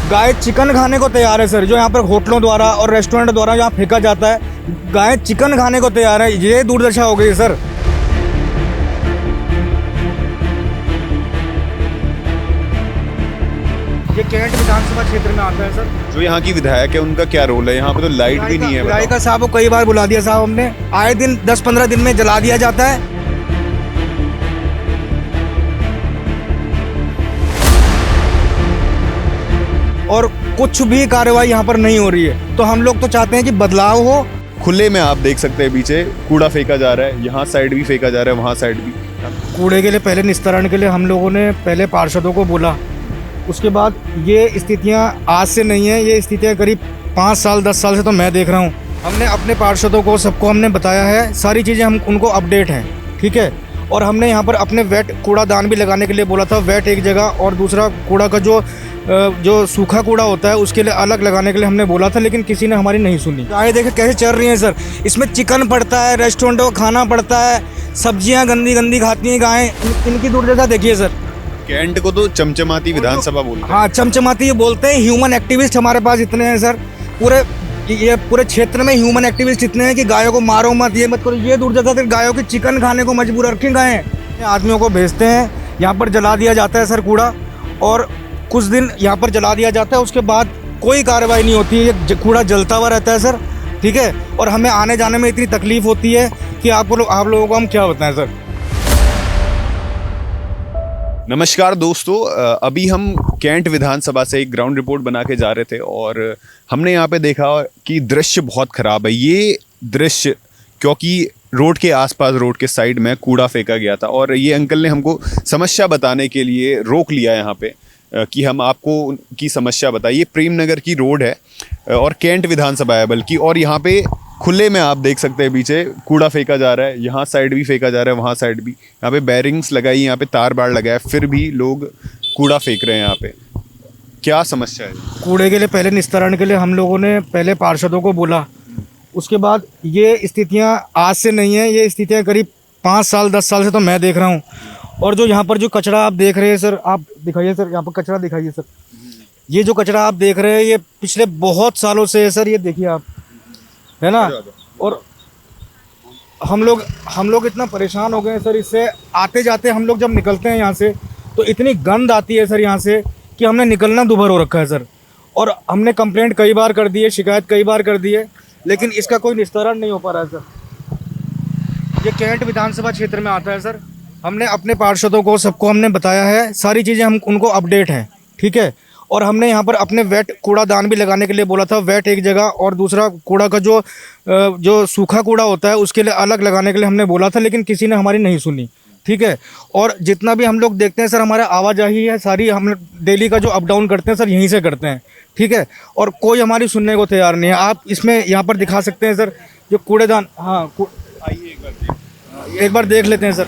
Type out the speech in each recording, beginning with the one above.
गाय chicken खाने को तैयार है सर। जो यहाँ पर होटलों द्वारा और रेस्टोरेंट द्वारा जहाँ फेंका जाता है, गाय चिकन खाने को तैयार है। ये दुर्दशा हो गई है सर। ये कैंट विधानसभा क्षेत्र में आता है सर। जो यहाँ की विधायक है उनका क्या रोल है? यहाँ पे तो लाइट भी नहीं है। विधायिका साहब को कई बार बुला दिया साहब हमने, आए दिन 10-15 दिन में जला दिया जाता है। और कुछ भी कार्रवाई यहाँ पर नहीं हो रही है। तो हम लोग तो चाहते हैं कि बदलाव हो। खुले में आप देख सकते हैं पीछे कूड़ा फेंका जा रहा है, यहाँ साइड भी फेंका जा रहा है, वहाँ साइड भी। कूड़े के लिए पहले निस्तारण के लिए हम लोगों ने पहले पार्षदों को बोला। उसके बाद ये स्थितियाँ आज से नहीं है, ये स्थितियाँ करीब 5 साल 10 साल से तो मैं देख रहा हूँ। हमने अपने पार्षदों को सबको हमने बताया है, सारी चीज़ें हम उनको अपडेट हैं, ठीक है। और हमने यहाँ पर अपने वेट कूड़ादान भी लगाने के लिए बोला था। वेट एक जगह और दूसरा कूड़ा का जो सूखा कूड़ा होता है उसके लिए अलग लगाने के लिए हमने बोला था, लेकिन किसी ने हमारी नहीं सुनी। गाय देखे कैसे चल रही हैं सर। इसमें चिकन पड़ता है, रेस्टोरेंटों का खाना पड़ता है, सब्जियां गंदी गंदी खाती हैं गायें। इनकी दुर्दशा देखिए सर। कैंट को तो चमचमाती विधानसभा बोलते हैं। हाँ, चमचमाती ये बोलते हैं। ह्यूमन एक्टिविस्ट हमारे पास इतने हैं सर। पूरे क्षेत्र में ह्यूमन एक्टिविस्ट इतने हैं कि गायों को मारो मत, ये मत करो। ये दुर्दशा फिर गायों की चिकन खाने को मजबूर रखें गायें। आदमियों को भेजते हैं, यहाँ पर जला दिया जाता है सर कूड़ा, और कुछ दिन यहाँ पर जला दिया जाता है। उसके बाद कोई कार्रवाई नहीं होती है, ये कूड़ा जलता हुआ रहता है सर, ठीक है। और हमें आने जाने में इतनी तकलीफ होती है कि आप लोगों को हम क्या बताएं सर। नमस्कार दोस्तों, अभी हम कैंट विधानसभा से एक ग्राउंड रिपोर्ट बना के जा रहे थे और हमने यहाँ पे देखा कि दृश्य बहुत ख़राब है। ये दृश्य क्योंकि रोड के आसपास, रोड के साइड में कूड़ा फेंका गया था और ये अंकल ने हमको समस्या बताने के लिए रोक लिया यहाँ पे कि हम आपको उनकी समस्या बताइए। प्रेम नगर की रोड है और कैंट विधानसभा है बल्कि, और यहाँ पे खुले में आप देख सकते हैं पीछे कूड़ा फेंका जा रहा है, यहाँ साइड भी फेंका जा रहा है, वहाँ साइड भी। यहाँ पे बैरिंग्स लगाई, यहाँ पे तार बाड़ लगाया, फिर भी लोग कूड़ा फेंक रहे हैं। यहाँ पे क्या समस्या है? कूड़े के लिए पहले निस्तारण के लिए हम लोगों ने पहले पार्षदों को बोला। उसके बाद ये स्थितियाँ आज से नहीं है, ये स्थितियाँ करीब 5 साल 10 साल से तो मैं देख रहा हूँ। और जो यहाँ पर जो कचरा आप देख रहे हैं सर, आप दिखाइए सर, यहाँ पर कचरा दिखाइए सर। ये जो कचरा आप देख रहे हैं ये पिछले बहुत सालों से है सर, ये देखिए आप, है ना। और हम लोग इतना परेशान हो गए हैं सर इससे। आते जाते हम लोग जब निकलते हैं यहाँ से तो इतनी गंध आती है सर यहाँ से कि हमने निकलना दुभर हो रखा है सर। और हमने कंप्लेंट कई बार कर दी है, शिकायत कई बार कर दी है, लेकिन इसका कोई निस्तारण नहीं हो पा रहा है सर। ये कैंट विधानसभा क्षेत्र में आता है सर। हमने अपने पार्षदों को सबको हमने बताया है, सारी चीज़ें हम उनको अपडेट हैं, ठीक है। और हमने यहाँ पर अपने वेट कूड़ादान भी लगाने के लिए बोला था। वेट एक जगह और दूसरा कूड़ा का जो सूखा कूड़ा होता है उसके लिए अलग लगाने के लिए हमने बोला था, लेकिन किसी ने हमारी नहीं सुनी, ठीक है। और जितना भी हम लोग देखते हैं सर, हमारा आवाजाही है सारी, हम डेली का जो अप डाउन करते हैं सर यहीं से करते हैं, ठीक है। और कोई हमारी सुनने को तैयार नहीं है। आप इसमें यहाँ पर दिखा सकते हैं सर जो कूड़ेदान। हाँ, आइए एक बार देख लेते हैं सर।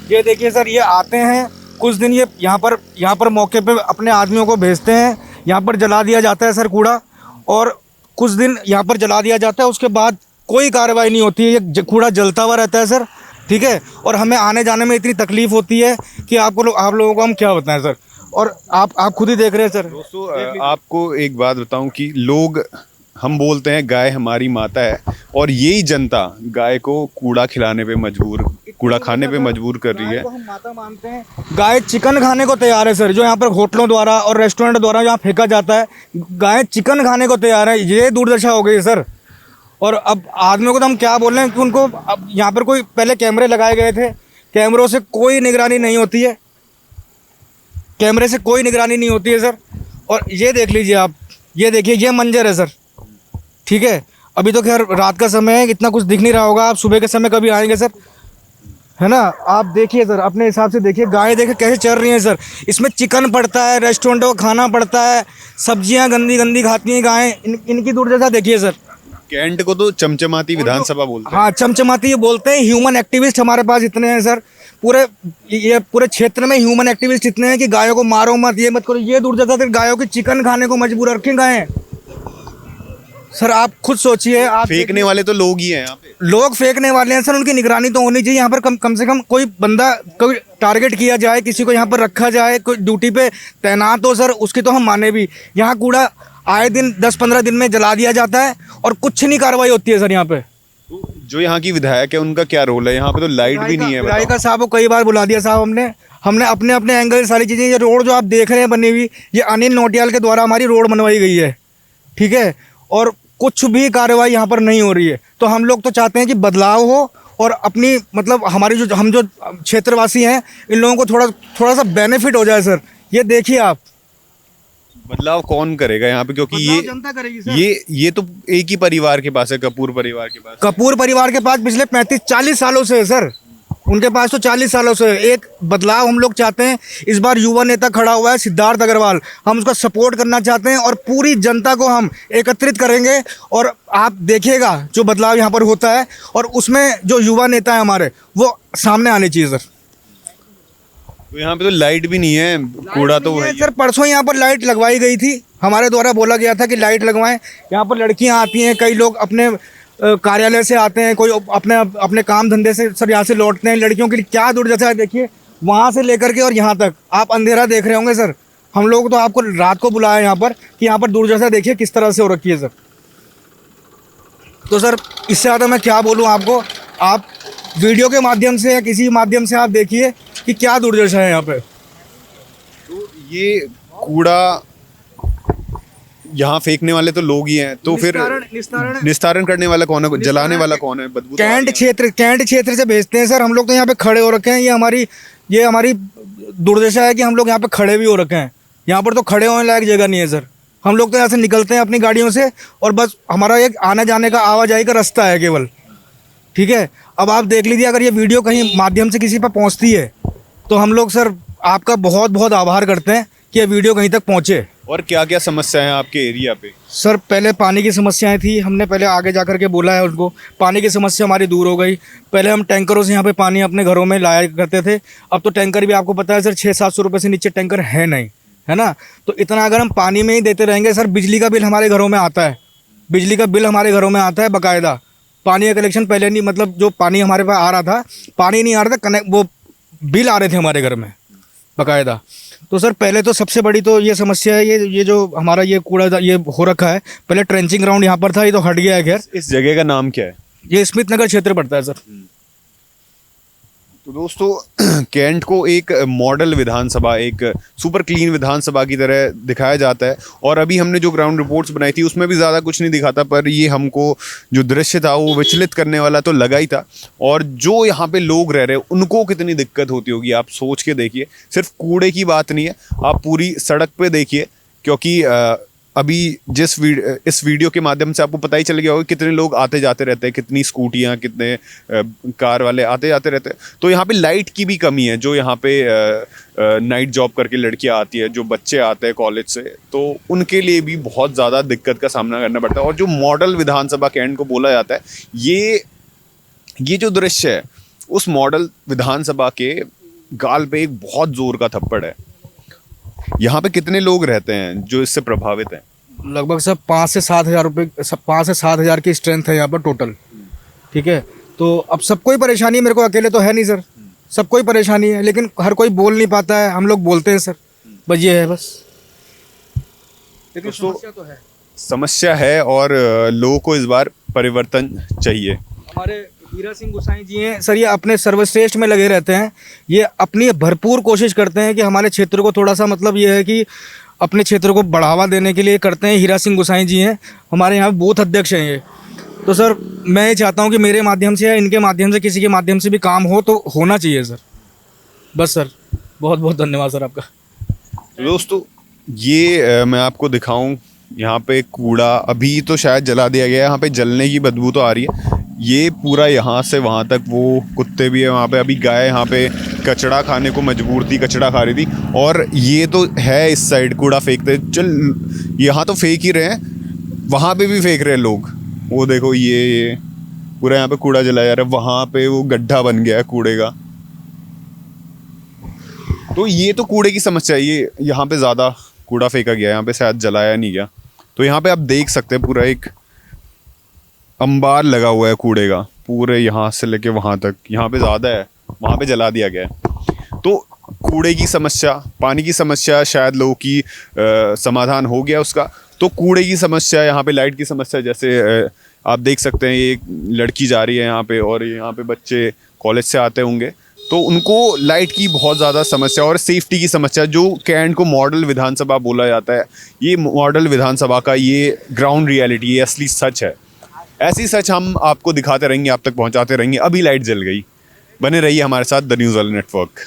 ये देखिए सर, ये आते हैं कुछ दिन, ये यहाँ पर मौके पे अपने आदमियों को भेजते हैं, यहाँ पर जला दिया जाता है सर कूड़ा, और कुछ दिन यहाँ पर जला दिया जाता है। उसके बाद कोई कार्रवाई नहीं होती है, ये कूड़ा जलता हुआ रहता है सर, ठीक है। और हमें आने जाने में इतनी तकलीफ होती है कि आप लोगों को हम क्या बताएं सर। और आप खुद ही देख रहे हैं सर। दोस्तों, आपको एक बात बताऊं कि लोग, हम बोलते हैं गाय हमारी माता है, और यही जनता गाय को कूड़ा खिलाने पे मजबूर, कूड़ा खाने पे मजबूर कर रही है। हम माता मानते हैं। गाय चिकन खाने को तैयार है सर। जो यहाँ पर होटलों द्वारा और रेस्टोरेंट द्वारा जहाँ फेंका जाता है, गाय चिकन खाने को तैयार है। ये दुर्दशा हो गई है सर। और अब आदमियों को तो हम क्या बोल रहे हैं कि उनको, अब यहाँ पर कोई पहले कैमरे लगाए गए थे, कैमरों से कोई निगरानी नहीं होती है, कैमरे से कोई निगरानी नहीं होती है सर। और ये देख लीजिए आप, ये देखिए, ये मंजर है सर, ठीक है। अभी तो खैर रात का समय है, इतना कुछ दिख नहीं रहा होगा, आप सुबह के समय कभी आएंगे सर, है ना। आप देखिए सर, अपने हिसाब से देखिए, गाय देखे कैसे चल रही हैं सर। इसमें चिकन पड़ता है, रेस्टोरेंटों का खाना पड़ता है, सब्जियां गंदी गंदी खाती हैं गायें। इनकी दुर्दशा देखिए सर। कैंट को तो चमचमाती विधानसभा बोलते हैं। हाँ, चमचमाती ये बोलते हैं। ह्यूमन एक्टिविस्ट हमारे पास इतने हैं सर। पूरे क्षेत्र में ह्यूमन एक्टिविस्ट इतने हैं कि गायों को मारो मत, ये मत करो। ये दुर्दशा फिर गायों की चिकन खाने को मजबूर रखें गायें। सर आप खुद सोचिए, आप फेंकने वाले तो लोग ही हैं यहाँ पे। लोग फेंकने वाले हैं सर, उनकी निगरानी तो होनी चाहिए यहाँ पर। कम से कम कोई बंदा, कोई टारगेट किया जाए, किसी को यहाँ पर रखा जाए, कोई ड्यूटी पे तैनात हो सर, उसकी तो हम माने भी। यहाँ कूड़ा आए दिन 10-15 दिन में जला दिया जाता है और कुछ नहीं कार्रवाई होती है सर यहाँ पे। तो जो यहाँ की विधायक है उनका क्या रोल है? यहाँ पे तो लाइट भी नहीं है। विधायक साहब को कई बार बुला दिया साहब हमने अपने अपने एंगल सारी चीज़ें। ये रोड जो आप देख रहे हैं बनी हुई, ये अनिल नौटियाल के द्वारा हमारी रोड बनवाई गई है, ठीक है, और कुछ भी कार्रवाई यहाँ पर नहीं हो रही है। तो हम लोग तो चाहते हैं कि बदलाव हो और अपनी मतलब हमारी जो हम जो क्षेत्रवासी हैं, इन लोगों को थोड़ा सा बेनिफिट हो जाए सर। ये देखिए आप, बदलाव कौन करेगा यहाँ पे? क्योंकि ये जनता करेगी सर। ये तो एक ही परिवार के पास है, कपूर परिवार के पास। कपूर परिवार के पास पिछले 35-40 सालों से है सर, उनके पास तो 40 सालों से है। एक बदलाव हम लोग चाहते हैं। इस बार युवा नेता खड़ा हुआ है सिद्धार्थ अग्रवाल, हम उसका सपोर्ट करना चाहते हैं और पूरी जनता को हम एकत्रित करेंगे और आप देखिएगा जो बदलाव यहाँ पर होता है। और उसमें जो युवा नेता है हमारे, वो सामने आने चाहिए सर। तो यहाँ पे तो लाइट भी नहीं है, कूड़ा तो है सर। परसों यहाँ पर लाइट लगवाई गई थी, हमारे द्वारा बोला गया था कि लाइट लगवाएं। यहाँ पर लड़कियाँ आती हैं, कई लोग अपने कार्यालय से आते हैं, कोई अपने काम धंधे से सर यहाँ से लौटते हैं। लड़कियों के लिए क्या दुर्दशा है देखिए, वहाँ से लेकर के और यहाँ तक आप अंधेरा देख रहे होंगे सर। हम लोग तो आपको रात को बुलाया यहाँ पर कि यहाँ पर दुर्दशा देखिए किस तरह से हो रखी है सर। तो सर इससे ज़्यादा मैं क्या बोलूँ आपको, आप वीडियो के माध्यम से या किसी माध्यम से आप देखिए कि क्या दुर्दशा है यहाँ पे। तो ये कूड़ा यहाँ फेंकने वाले तो लोग ही हैं, तो फिर निस्तारण करने वाला कौन है? जलाने वाला कौन है? बदबू कैंट क्षेत्र से भेजते हैं सर। हम लोग तो यहाँ पे खड़े हो रखे हैं। ये हमारी दुर्दशा है कि हम लोग यहाँ पे खड़े भी हो रखे हैं। यहाँ पर तो खड़े होने लायक जगह नहीं है सर। हम लोग तो यहाँ से निकलते हैं अपनी गाड़ियों से और बस हमारा एक आने जाने का आवाजाही का रास्ता है केवल, ठीक है। अब आप देख लीजिए, अगर ये वीडियो कहीं माध्यम से किसी पर पहुँचती है तो हम लोग सर आपका बहुत बहुत आभार करते हैं कि ये वीडियो कहीं तक पहुँचे। और क्या क्या समस्या है आपके एरिया पे? सर पहले पानी की समस्याएं थी, हमने पहले आगे जा कर के बोला है उनको, पानी की समस्या हमारी दूर हो गई। पहले हम टैंकरों से यहाँ पे पानी अपने घरों में लाया करते थे, अब तो टैंकर भी आपको पता है सर 600-700 रुपये से नीचे टैंकर है नहीं, है ना। तो इतना अगर हम पानी में ही देते रहेंगे सर, बिजली का बिल हमारे घरों में आता है, बिजली का बिल हमारे घरों में आता है बाकायदा। पानी का कलेक्शन पहले नहीं, मतलब जो पानी हमारे पास आ रहा था, पानी नहीं आ रहा था, वो बिल आ रहे थे हमारे घर में बाकायदा। तो सर पहले तो सबसे बड़ी तो ये समस्या है, ये जो हमारा ये कूड़ा ये हो रखा है। पहले ट्रेंचिंग ग्राउंड यहाँ पर था, ये तो हट गया है। खैर इस जगह का नाम क्या है? ये स्मिथ नगर क्षेत्र पड़ता है सर। तो दोस्तों कैंट को एक मॉडल विधानसभा, एक सुपर क्लीन विधानसभा की तरह दिखाया जाता है। और अभी हमने जो ग्राउंड रिपोर्ट्स बनाई थी उसमें भी ज़्यादा कुछ नहीं दिखाता, पर ये हमको जो दृश्य था वो विचलित करने वाला तो लगा ही था। और जो यहाँ पे लोग रह रहे हैं उनको कितनी दिक्कत होती होगी आप सोच के देखिए। सिर्फ कूड़े की बात नहीं है, आप पूरी सड़क पे देखिए, क्योंकि अभी इस वीडियो के माध्यम से आपको पता ही चल गया होगा कितने लोग आते जाते रहते हैं, कितनी स्कूटियाँ, कितने कार वाले आते जाते रहते हैं। तो यहाँ पे लाइट की भी कमी है। जो यहाँ पे नाइट जॉब करके लड़कियाँ आती है, जो बच्चे आते हैं कॉलेज से, तो उनके लिए भी बहुत ज़्यादा दिक्कत का सामना करना पड़ता है। और जो मॉडल विधानसभा कैंट को बोला जाता है, ये जो दृश्य है उस मॉडल विधानसभा के गाल पे एक बहुत ज़ोर का थप्पड़ है। यहाँ पे कितने लोग रहते हैं जो इससे प्रभावित हैं? लगभग सर 5 से 7 हज़ार रुपये, 5 से 7 हज़ार की स्ट्रेंथ है यहाँ पर टोटल, ठीक है। तो अब सबको ही परेशानी है, मेरे को अकेले तो है नहीं सर, सबको ही परेशानी है, लेकिन हर कोई बोल नहीं पाता है। हम लोग बोलते हैं सर, बस ये है बस। लेकिन समस्या तो है, समस्या है और लोगों को इस बार परिवर्तन चाहिए। हमारे हीरा सिंह गोसाई जी हैं सर, ये अपने सर्वश्रेष्ठ में लगे रहते हैं। ये अपनी भरपूर कोशिश करते हैं कि हमारे क्षेत्र को थोड़ा सा, मतलब ये है कि अपने क्षेत्र को बढ़ावा देने के लिए करते हैं। हीरा सिंह गोसाई जी हैं हमारे यहाँ बूथ अध्यक्ष हैं ये। तो सर मैं ये चाहता हूँ कि मेरे माध्यम से या इनके माध्यम से, किसी के माध्यम से भी काम हो तो होना चाहिए सर। बस सर, बहुत बहुत धन्यवाद सर आपका। दोस्तों ये मैं आपको दिखाऊं, यहाँ पे कूड़ा अभी तो शायद जला दिया गया है, यहाँ पे जलने की बदबू तो आ रही है। ये पूरा यहाँ से वहाँ तक, वो कुत्ते भी है वहाँ पे, अभी गाय यहाँ पे कचड़ा खाने को मजबूर थी, कचड़ा खा रही थी। और ये तो है इस साइड कूड़ा फेंकते, चल यहाँ तो फेंक ही रहे हैं, वहाँ पे भी फेंक रहे हैं लोग। वो देखो ये पूरा यहाँ पे कूड़ा जलाया जा रहा है, वहाँ पे वो गड्ढा बन गया है कूड़े का। तो ये तो कूड़े की समस्या है, ये यहाँ पे ज़्यादा कूड़ा फेंका गया है, यहाँ पे शायद जलाया नहीं गया। तो यहाँ पे आप देख सकते हैं पूरा एक अंबार लगा हुआ है कूड़े का, पूरे यहाँ से लेके वहाँ तक। यहाँ पे ज़्यादा है, वहाँ पे जला दिया गया है। तो कूड़े की समस्या, पानी की समस्या शायद लोगों की समाधान हो गया उसका। तो कूड़े की समस्या, यहाँ पे लाइट की समस्या, जैसे आप देख सकते हैं ये एक लड़की जा रही है यहाँ पे, और यहाँ पे बच्चे कॉलेज से आते होंगे, तो उनको लाइट की बहुत ज़्यादा समस्या और सेफ्टी की समस्या। जो कैंट को मॉडल विधानसभा बोला जाता है, ये मॉडल विधानसभा का ये ग्राउंड रियलिटी, ये असली सच है। ऐसी सच हम आपको दिखाते रहेंगे, आप तक पहुंचाते रहेंगे। अभी लाइट जल गई, बने रहिए हमारे साथ द न्यूज़ वाले नेटवर्क।